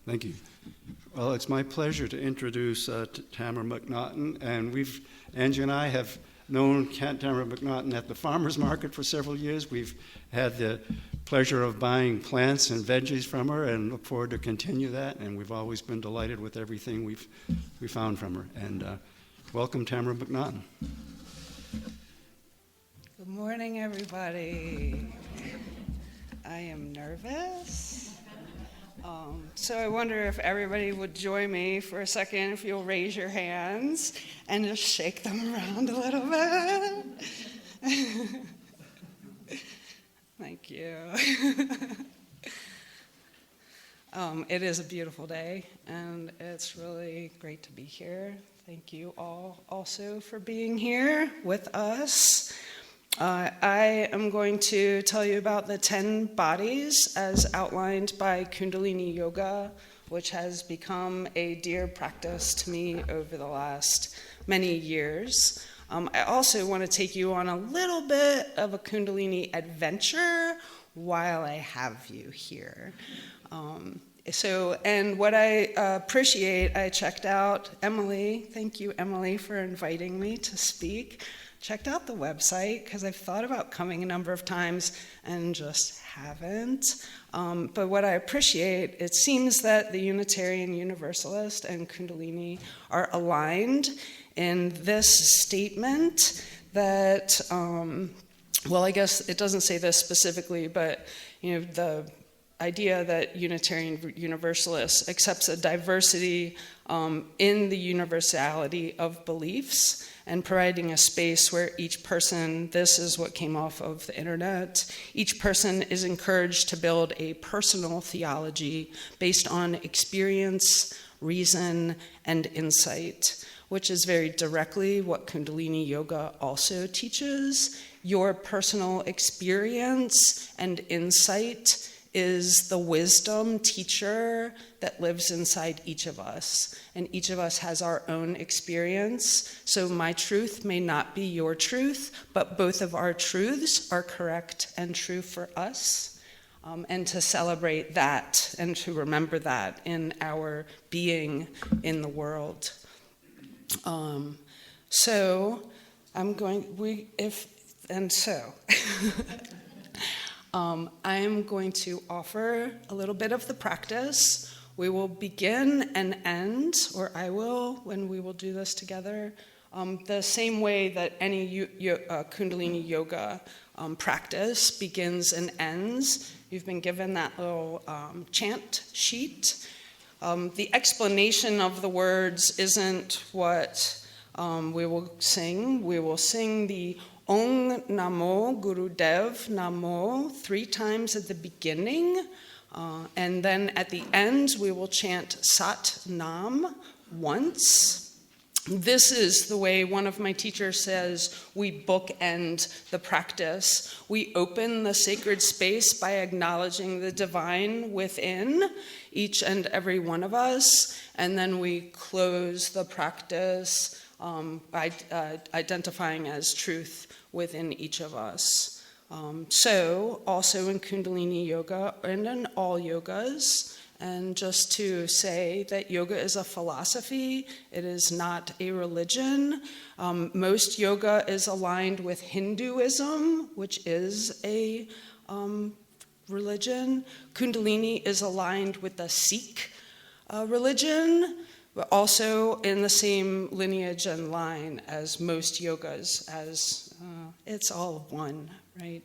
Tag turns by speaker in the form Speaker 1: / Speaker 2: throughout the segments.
Speaker 1: Thank you. Well, it's my pleasure to introduce Tamara McNaugton, and Angie and I have known Tamara McNaugton at the farmer's market for several years. We've had the pleasure of buying plants and veggies from her and look forward to continue that, and we've always been delighted with everything we found from her. And welcome, Tamara McNaugton.
Speaker 2: Good morning, everybody. I am nervous. So I wonder if everybody would join me for a second, if you'll raise your hands and just shake them around a little bit. Thank you. It is a beautiful day, and it's really great to be here. Thank you all also for being here with us. I am going to tell you about the 10 bodies as outlined by Kundalini Yoga, which has become a dear practice to me over the last many years. I also want to take you on a little bit of a Kundalini adventure while I have you here. And what I appreciate, I checked out Emily. Thank you, Emily, for inviting me to speak. Checked out the website because I've thought about coming a number of times and just haven't. But what I appreciate, it seems that the Unitarian Universalist and Kundalini are aligned in this statement that, well, I guess it doesn't say this specifically, but the idea that Unitarian Universalist accepts a diversity in the universality of beliefs and providing a space where each person, this is what came off of the internet, each person is encouraged to build a personal theology based on experience, reason, and insight, which is very directly what Kundalini Yoga also teaches. Your personal experience and insight is the wisdom teacher that lives inside each of us. And each of us has our own experience. So my truth may not be your truth, but both of our truths are correct and true for us. And to celebrate that and to remember that in our being in the world. I am going to offer a little bit of the practice. We will begin and end, or I will, when we will do this together, the same way that any Kundalini Yoga practice begins and ends. You've been given that little chant sheet. The explanation of the words isn't what we will sing. We will sing the Om Namo Gurudev Namo 3 times at the beginning, and then at the end we will chant Sat Nam once. This is the way one of my teachers says we bookend the practice. We open the sacred space by acknowledging the divine within each and every one of us, and then we close the practice identifying as truth within each of us. So also in Kundalini Yoga and in all yogas, and just to say that yoga is a philosophy, it is not a religion. Most yoga is aligned with Hinduism, which is a religion. Kundalini is aligned with the Sikh religion, but also in the same lineage and line as most yogas, as it's all one, right?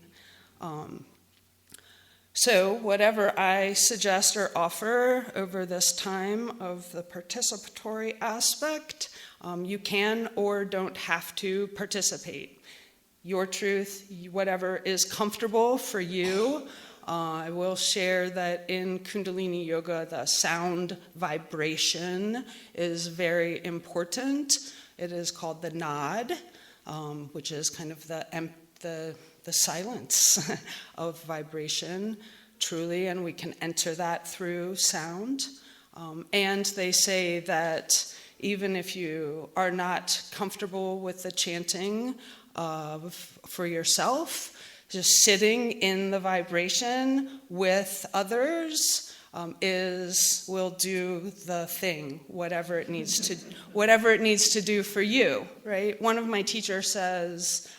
Speaker 2: So whatever I suggest or offer over this time of the participatory aspect, you can or don't have to participate. Your truth, whatever is comfortable for you. I will share that in Kundalini Yoga, the sound vibration is very important. It is called the nod, which is kind of the silence of vibration, truly, and we can enter that through sound. And they say that even if you are not comfortable with the chanting for yourself, just sitting in the vibration with others will do the thing, whatever it needs to do for you, right? One of my teachers says,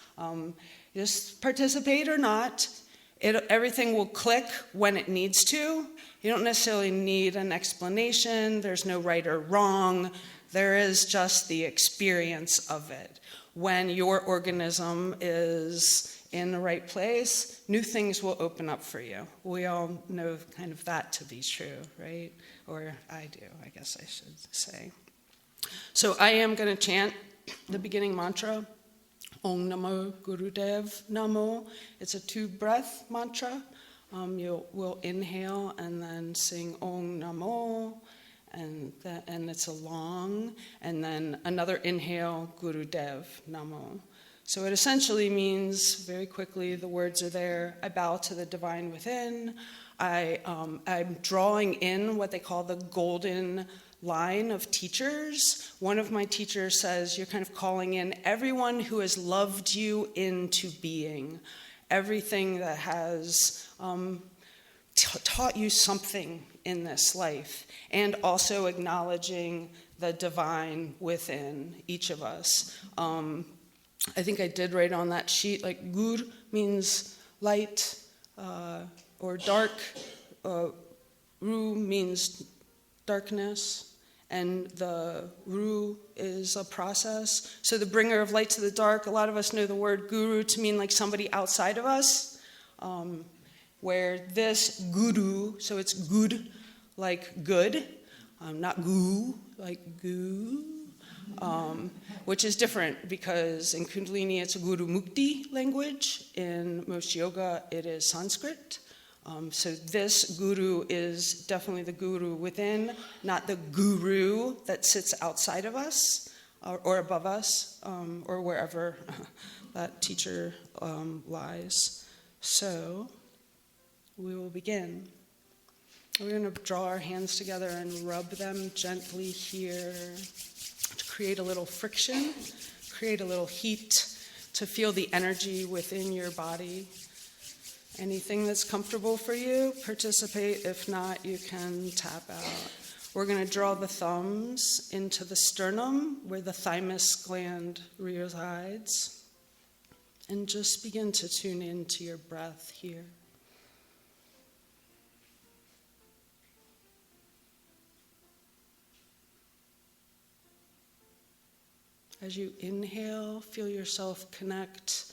Speaker 2: just participate or not, everything will click when it needs to. You don't necessarily need an explanation. There's no right or wrong. There is just the experience of it. When your organism is in the right place, new things will open up for you. We all know kind of that to be true, right? Or I do, I guess I should say. So I am going to chant the beginning mantra, Om Namo Gurudev Namo. It's a 2-breath mantra. We'll inhale and then sing Om Namo, and it's a long, and then another inhale, Gurudev Namo. So it essentially means, very quickly, the words are there, I bow to the divine within. I'm drawing in what they call the golden line of teachers. One of my teachers says, you're kind of calling in everyone who has loved you into being, everything that has taught you something in this life, and also acknowledging the divine within each of us. I think I did write on that sheet, like gur means light or dark, ru means darkness, and the ru is a process. So the bringer of light to the dark, a lot of us know the word guru to mean like somebody outside of us, where this guru, so it's good, like good, not goo, like goo, which is different because in Kundalini it's a Guru Mukti language. In most yoga it is Sanskrit. So this guru is definitely the guru within, not the guru that sits outside of us or above us or wherever that teacher lies. So we will begin. We're going to draw our hands together and rub them gently here to create a little friction, create a little heat, to feel the energy within your body. Anything that's comfortable for you, participate. If not, you can tap out. We're going to draw the thumbs into the sternum where the thymus gland resides, and just begin to tune into your breath here. As you inhale, feel yourself connect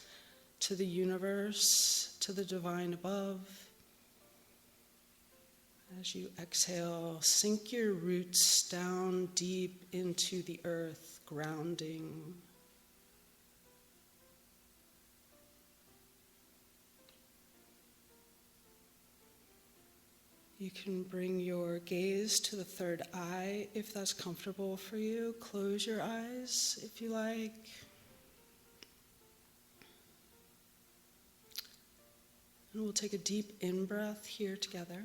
Speaker 2: to the universe, to the divine above. As you exhale, sink your roots down deep into the earth, grounding. You can bring your gaze to the third eye if that's comfortable for you. Close your eyes if you like. And we'll take a deep in-breath here together.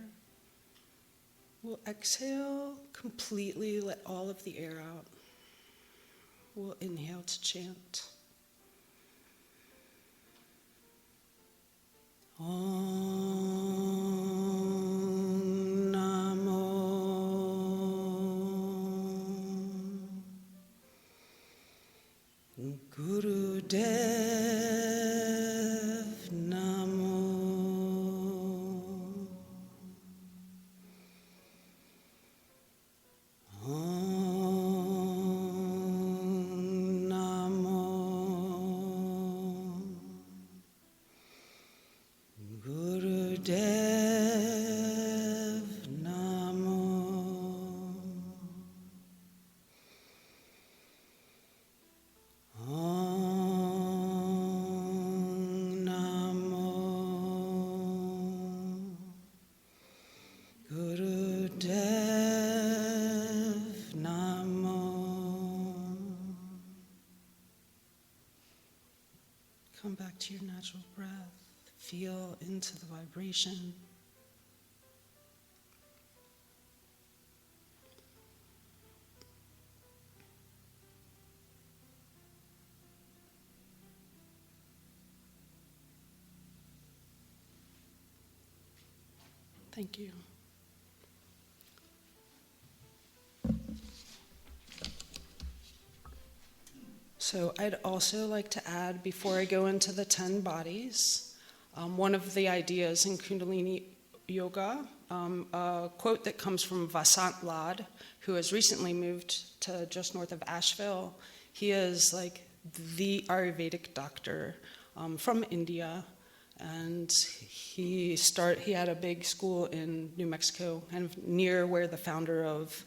Speaker 2: We'll exhale completely, let all of the air out. We'll inhale to chant. Om Namo Gurudev Namo. Om Namo Gurudev Namo. Om Namo Gurudev Namo. Come back to your natural breath. Feel into the vibration. Thank you. So I'd also like to add, before I go into the 10 bodies, one of the ideas in Kundalini Yoga, a quote that comes from Vasant Lad, who has recently moved to just north of Asheville. He is like the Ayurvedic doctor from India, and he had a big school in New Mexico, kind of near where the founder of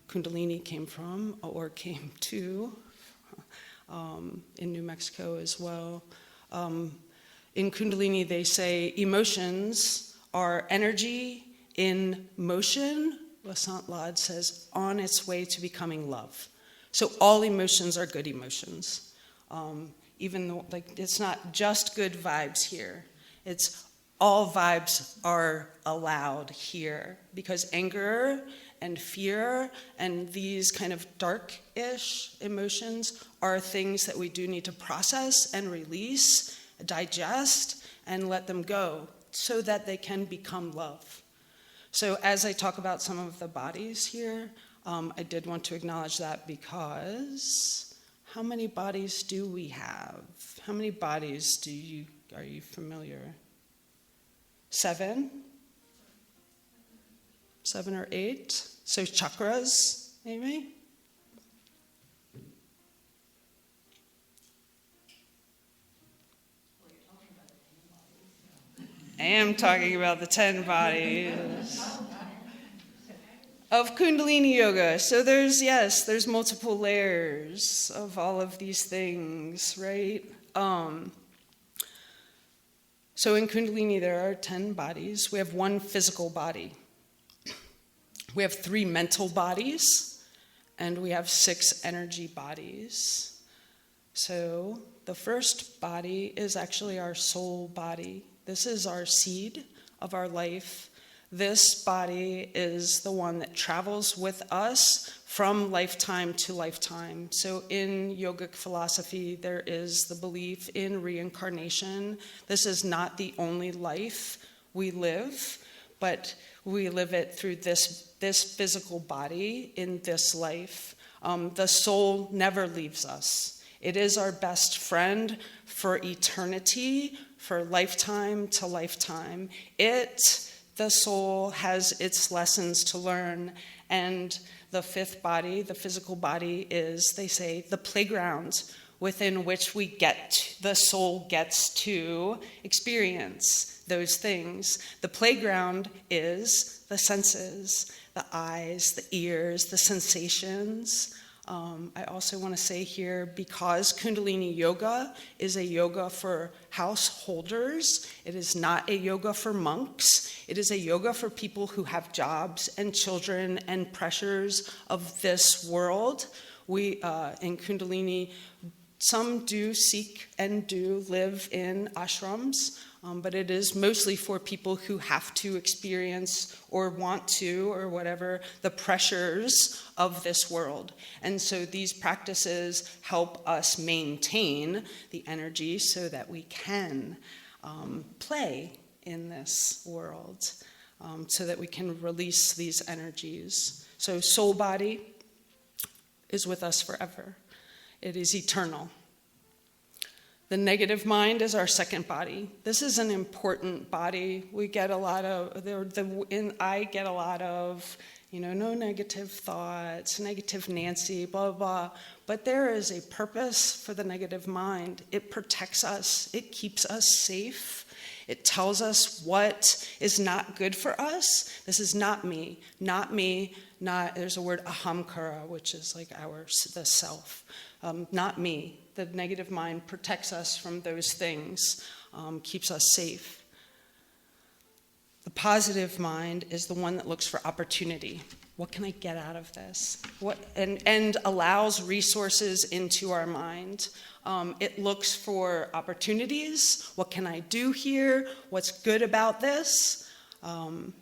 Speaker 2: Kundalini came from, or came to, in New Mexico as well. In Kundalini, they say emotions are energy in motion, Vasant Lad says, on its way to becoming love. So all emotions are good emotions. Even though, like, it's not just good vibes here. It's all vibes are allowed here, because anger and fear and these kind of dark-ish emotions are things that we do need to process and release, digest, and let them go so that they can become love. So as I talk about some of the bodies here, I did want to acknowledge that, because how many bodies do we have? How many bodies are you familiar? 7? 7 or 8? So chakras, maybe? I am talking about the 10 bodies of Kundalini Yoga. So there's multiple layers of all of these things, right? So in Kundalini, there are 10 bodies. We have 1 physical body. We have 3 mental bodies, and we have 6 energy bodies. So the first body is actually our soul body. This is our seed of our life. This body is the one that travels with us from lifetime to lifetime. So in yogic philosophy, there is the belief in reincarnation. This is not the only life we live, but we live it through this physical body in this life. The soul never leaves us. It is our best friend for eternity, for lifetime to lifetime. The soul has its lessons to learn, and the 5th body, the physical body, is, they say, the playground within which the soul gets to experience those things. The playground is the senses, the eyes, the ears, the sensations. I also want to say here, because Kundalini Yoga is a yoga for householders, it is not a yoga for monks. It is a yoga for people who have jobs and children and pressures of this world. We, in Kundalini, some do seek and do live in ashrams, but it is mostly for people who have to experience or want to, or whatever, the pressures of this world. And so these practices help us maintain the energy so that we can play in this world, so that we can release these energies. So soul body is with us forever. It is eternal. The negative mind is our second body. This is an important body. We get a lot of, I get a lot of, no negative thoughts, negative Nancy, blah, blah. But there is a purpose for the negative mind. It protects us. It keeps us safe. It tells us what is not good for us. This is not me, there's a word ahamkara, which is like the self. Not me. The negative mind protects us from those things, keeps us safe. The positive mind is the one that looks for opportunity. What can I get out of this? And allows resources into our mind. It looks for opportunities. What can I do here? What's good about this? And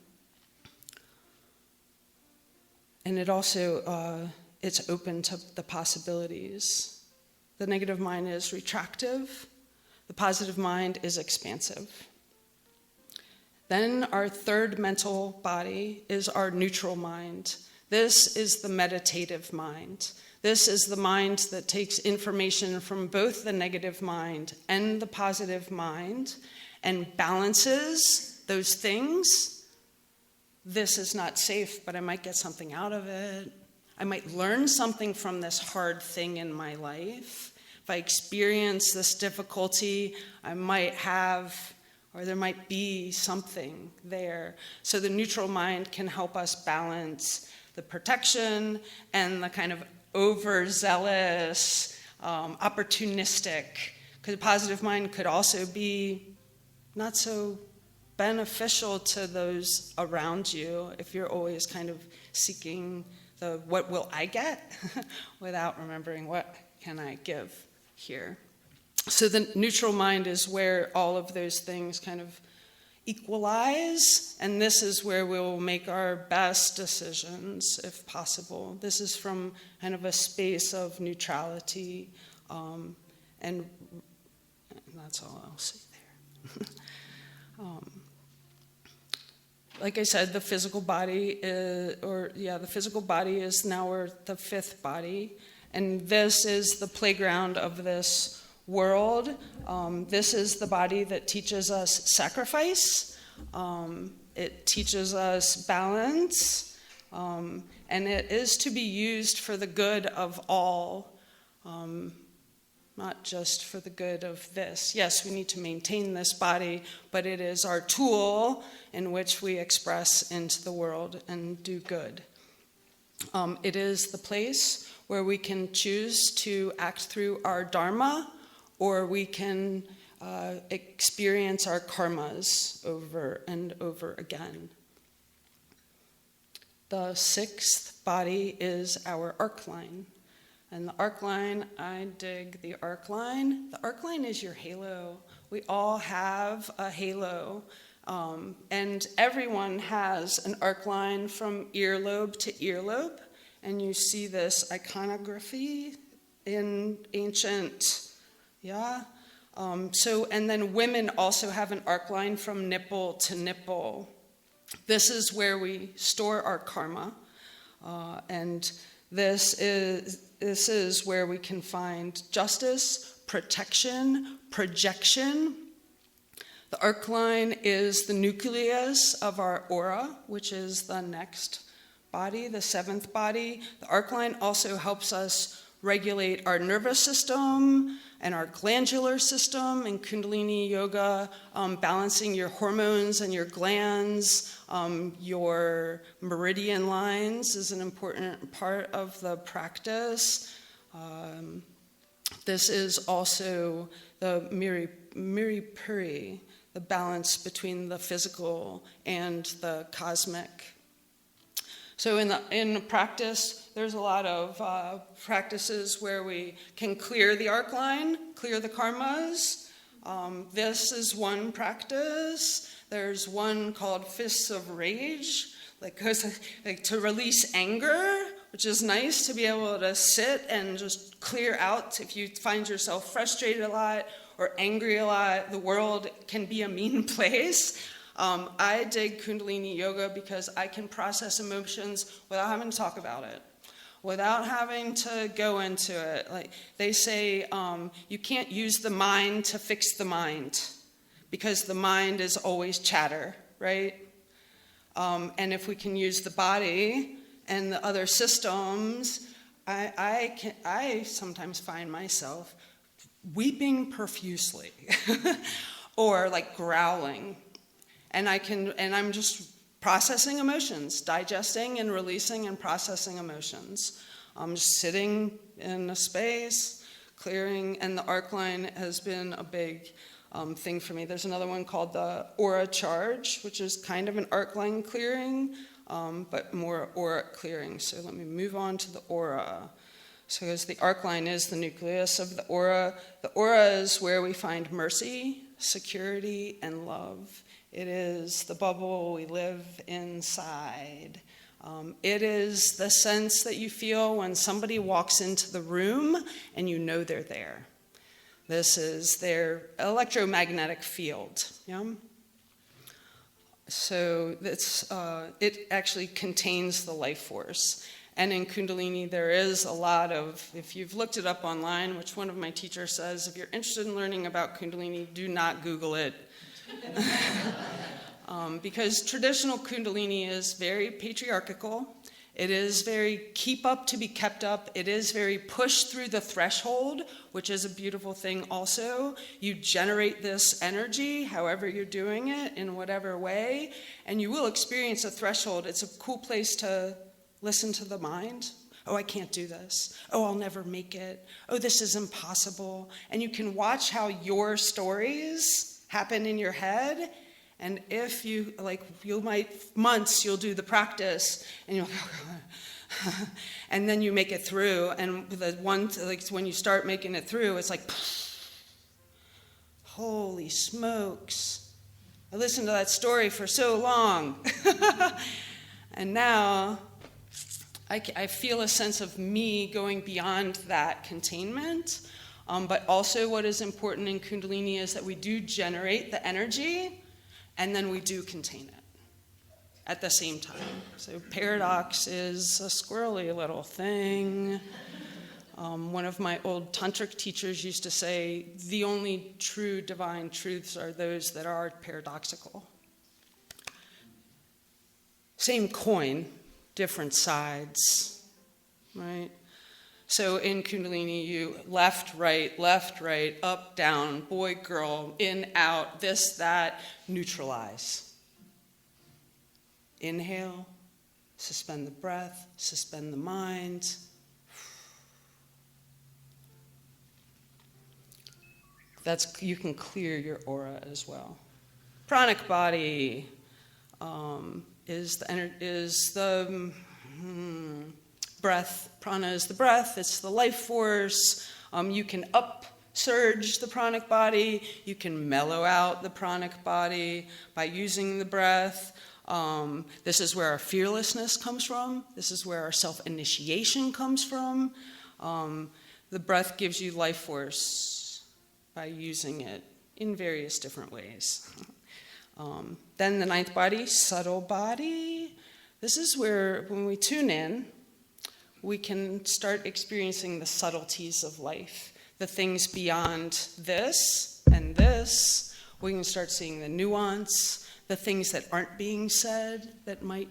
Speaker 2: it also, it's open to the possibilities. The negative mind is retractive. The positive mind is expansive. Then our third mental body is our neutral mind. This is the meditative mind. This is the mind that takes information from both the negative mind and the positive mind and balances those things. This is not safe, but I might get something out of it. I might learn something from this hard thing in my life. If I experience this difficulty, I might have, or there might be something there. So the neutral mind can help us balance the protection and the kind of overzealous, opportunistic, because the positive mind could also be not so beneficial to those around you if you're always kind of seeking the what will I get without remembering what can I give here. So the neutral mind is where all of those things kind of equalize, and this is where we'll make our best decisions if possible. This is from kind of a space of neutrality, and that's all I'll say there. Like I said, the physical body the physical body is now the fifth body, and this is the playground of this world. This is the body that teaches us sacrifice. It teaches us balance, and it is to be used for the good of all, not just for the good of this. Yes, we need to maintain this body, but it is our tool in which we express into the world and do good. It is the place where we can choose to act through our dharma, or we can experience our karmas over and over again. The sixth body is our arc line. And the arc line, I dig the arc line. The arc line is your halo. We all have a halo. And everyone has an arc line from earlobe to earlobe. And you see this iconography in ancient, and then women also have an arc line from nipple to nipple. This is where we store our karma. And this is where we can find justice, protection, projection. The arc line is the nucleus of our aura, which is the next body, the seventh body. The arc line also helps us regulate our nervous system and our glandular system in Kundalini yoga, balancing your hormones and your glands. Your meridian lines is an important part of the practice. This is also the miripuri, the balance between the physical and the cosmic. So in the practice, there's a lot of practices where we can clear the arc line, clear the karmas. This is one practice. There's one called Fists of Rage, like to release anger, which is nice to be able to sit and just clear out. If you find yourself frustrated a lot or angry a lot, the world can be a mean place. I dig Kundalini yoga because I can process emotions without having to talk about it, without having to go into it. Like they say, you can't use the mind to fix the mind because the mind is always chatter, right? And if we can use the body and the other systems, I sometimes find myself weeping profusely or like growling. And I'm just processing emotions, digesting and releasing and processing emotions. I'm just sitting in a space, clearing, and the arc line has been a big thing for me. There's another one called the aura charge, which is kind of an arc line clearing, but more auric clearing. So let me move on to the aura. So as the arc line is the nucleus of the aura is where we find mercy, security, and love. It is the bubble we live inside. It is the sense that you feel when somebody walks into the room and you know they're there. This is their electromagnetic field. Yeah? So it actually contains the life force. And in Kundalini, there is a lot of, if you've looked it up online, which one of my teachers says, if you're interested in learning about Kundalini, do not Google it. Because traditional Kundalini is very patriarchal. It is very keep up to be kept up. It is very push through the threshold, which is a beautiful thing also. You generate this energy, however you're doing it, in whatever way, and you will experience a threshold. It's a cool place to listen to the mind. Oh, I can't do this. Oh, I'll never make it. Oh, this is impossible. And you can watch how your stories happen in your head. And if you, months you'll do the practice, and you'll go, and then you make it through. And when you start making it through, it's like, holy smokes. I listened to that story for so long. And now I feel a sense of me going beyond that containment. But also what is important in Kundalini is that we do generate the energy, and then we do contain it at the same time. So paradox is a squirrely little thing. One of my old tantric teachers used to say, the only true divine truths are those that are paradoxical. Same coin, different sides, right? So in Kundalini, you left, right, up, down, boy, girl, in, out, this, that, neutralize. Inhale, suspend the breath, suspend the mind. You can clear your aura as well. Pranic body is the breath. Prana is the breath. It's the life force. You can upsurge the pranic body. You can mellow out the pranic body by using the breath. This is where our fearlessness comes from. This is where our self-initiation comes from. The breath gives you life force by using it in various different ways. Then the ninth body, subtle body. This is where, when we tune in, we can start experiencing the subtleties of life, the things beyond this and this. We can start seeing the nuance, the things that aren't being said that might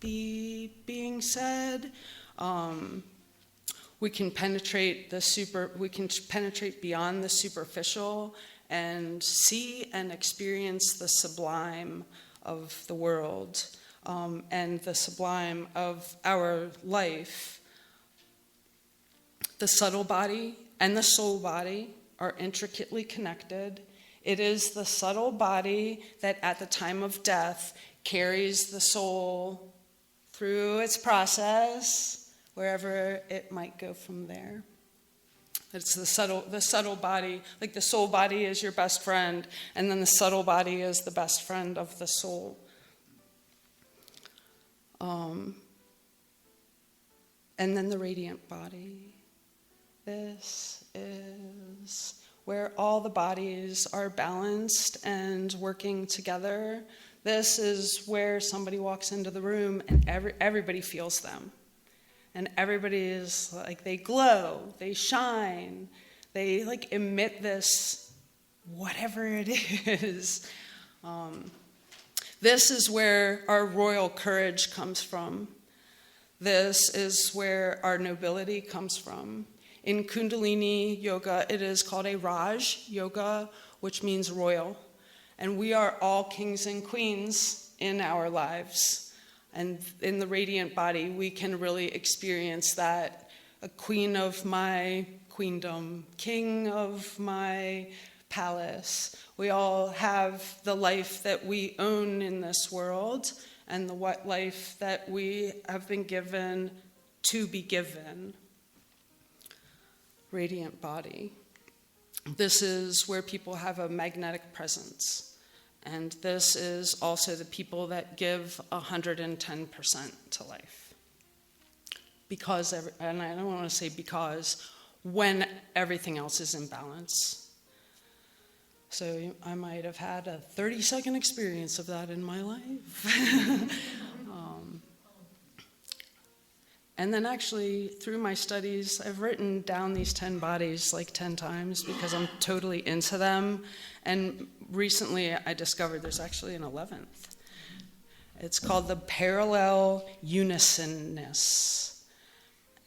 Speaker 2: be being said. We can penetrate beyond the superficial and see and experience the sublime of the world and the sublime of our life. The subtle body and the soul body are intricately connected. It is the subtle body that at the time of death carries the soul through its process, wherever it might go from there. It's the subtle body, like the soul body is your best friend, and then the subtle body is the best friend of the soul. And then the radiant body. This is where all the bodies are balanced and working together. This is where somebody walks into the room and everybody feels them. And everybody is like, they glow, they shine, they like emit this, whatever it is. This is where our royal courage comes from. This is where our nobility comes from. In Kundalini yoga, it is called a Raj yoga, which means royal. And we are all kings and queens in our lives. And in the radiant body, we can really experience that. A queen of my queendom, king of my palace. We all have the life that we own in this world and the life that we have been given to be given. Radiant body. This is where people have a magnetic presence. And this is also the people that give 110% to life. Because, and I don't want to say because, when everything else is in balance. So I might have had a 30-second experience of that in my life. And then actually, through my studies, I've written down these 10 bodies like 10 times because I'm totally into them. And recently I discovered there's actually an 11th. It's called the parallel unisonness.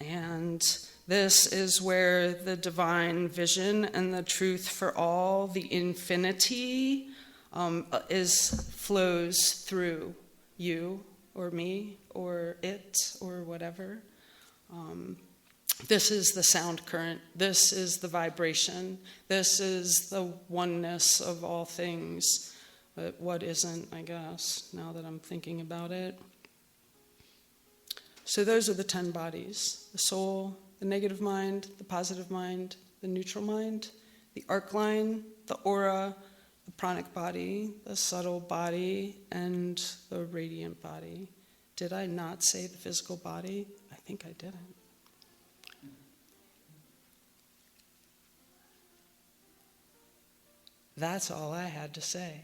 Speaker 2: And this is where the divine vision and the truth for all, the infinity, flows through you or me or it or whatever. This is the sound current. This is the vibration. This is the oneness of all things. But what isn't, I guess, now that I'm thinking about it. So those are the 10 bodies: the soul, the negative mind, the positive mind, the neutral mind, the arc line, the aura, the pranic body, the subtle body, and the radiant body. Did I not say the physical body? I think I didn't. That's all I had to say.